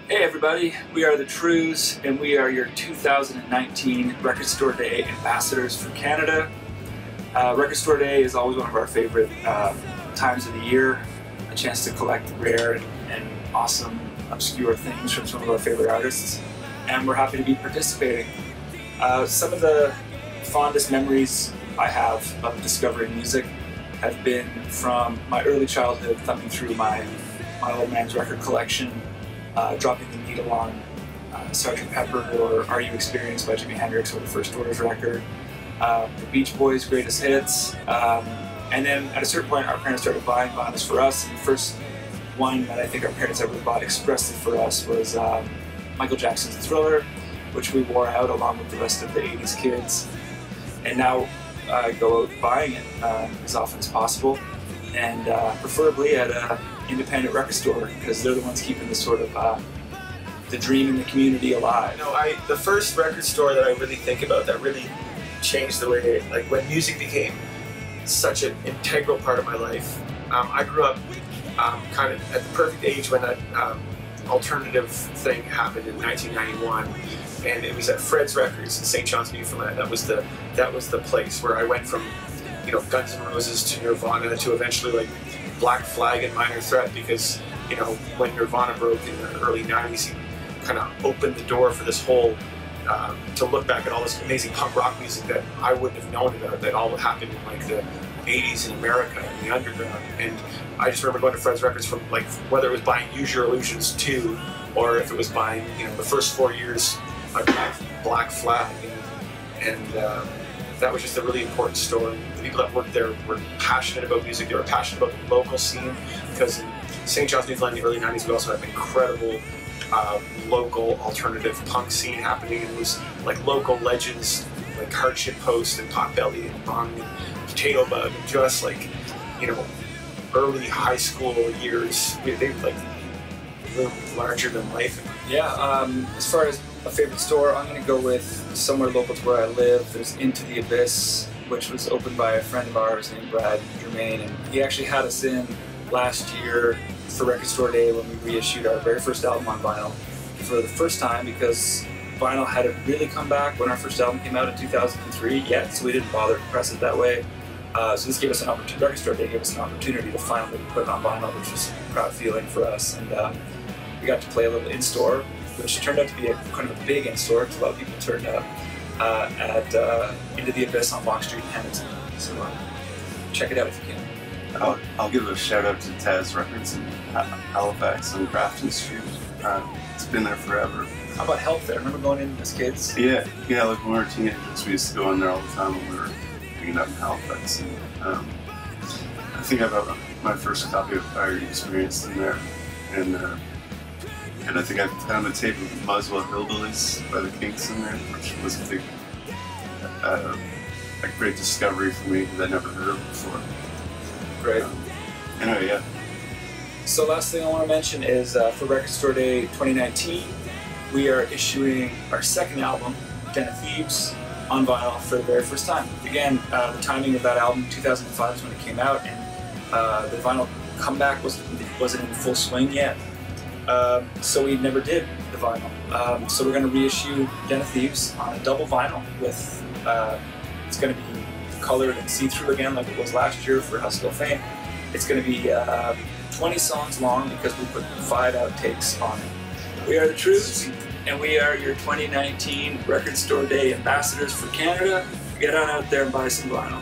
Hey everybody, we are the Trews, and we are your 2019 Record Store Day Ambassadors for Canada. Record Store Day is always one of our favorite times of the year, a chance to collect rare and awesome, obscure things from some of our favorite artists, and we're happy to be participating. Some of the fondest memories I have of discovering music have been from my early childhood, thumbing through my old man's record collection, dropping the needle on Sgt. Pepper or Are You Experienced by Jimi Hendrix, or the First Doors record, the Beach Boys' greatest hits, and then at a certain point our parents started buying vinyls for us, and the first one that I think our parents ever bought expressly for us was Michael Jackson's Thriller, which we wore out along with the rest of the 80s kids, and now I go out buying it as often as possible, and preferably at a independent record store, because they're the ones keeping the sort of the dream in the community alive. You know, the first record store that I really think about that really changed the way, like when music became such an integral part of my life. I grew up kind of at the perfect age when that alternative thing happened in 1991, and it was at Fred's Records in St. John's, Newfoundland. That was the place where I went from, you know, Guns N' Roses to Nirvana to eventually like Black Flag and Minor Threat, because, you know, when Nirvana broke in the early 90s, he kind of opened the door for this whole, to look back at all this amazing punk rock music that I wouldn't have known about, that all happened in like the 80s in America, in the underground. And I just remember going to Fred's Records from, like, whether it was buying Use Your Illusions 2, or if it was buying, you know, the first 4 years of Black Flag, and that was just a really important store. The people that worked there were passionate about music. They were passionate about the local scene, because in St. John's, Newfoundland in the early 90s, we also had an incredible local alternative punk scene happening. And it was like local legends like Hardship Post and Potbelly and Bung and Potato Bug, and just like, you know, early high school years, they like loomed larger than life. Yeah, as far as a favorite store, I'm going to go with somewhere local to where I live. There's Into the Abyss, which was opened by a friend of ours named Brad Germain, and he actually had us in last year for Record Store Day when we reissued our very first album on vinyl for the first time, because vinyl hadn't really come back when our first album came out in 2003 yet, so we didn't bother to press it that way. So this gave us an opportunity, Record Store Day gave us an opportunity to finally put it on vinyl, which was a proud feeling for us, and we got to play a little in-store, which turned out to be a kind of a big in-store, because a lot of people turned up at Into the Abyss on Block Street in Hamilton. So check it out if you can. I'll give a shout out to Taz Records in Halifax on Grafton Street. It's been there forever. How about Health there? Remember going in as kids? Yeah, like when we were teenagers, we used to go in there all the time when we were hanging out in Halifax. And, I think I bought my first copy of Are You Experienced in there, and I think I found a tape of Muswell Hillbillies by the Kinks in there, which was a big, a great discovery for me, because I'd never heard of it before. Great. Anyway, yeah. So last thing I want to mention is for Record Store Day 2019, we are issuing our second album, Den of Thieves, on vinyl for the very first time. Again, the timing of that album, 2005 is when it came out, and the vinyl comeback wasn't in full swing yet. So we never did the vinyl. So we're going to reissue Den of Thieves on a double vinyl with, it's going to be colored and see-through again like it was last year for Huskill Fame. It's going to be 20 songs long, because we put 5 outtakes on it. We are the Trews, and we are your 2019 Record Store Day Ambassadors for Canada. Get on out there and buy some vinyl.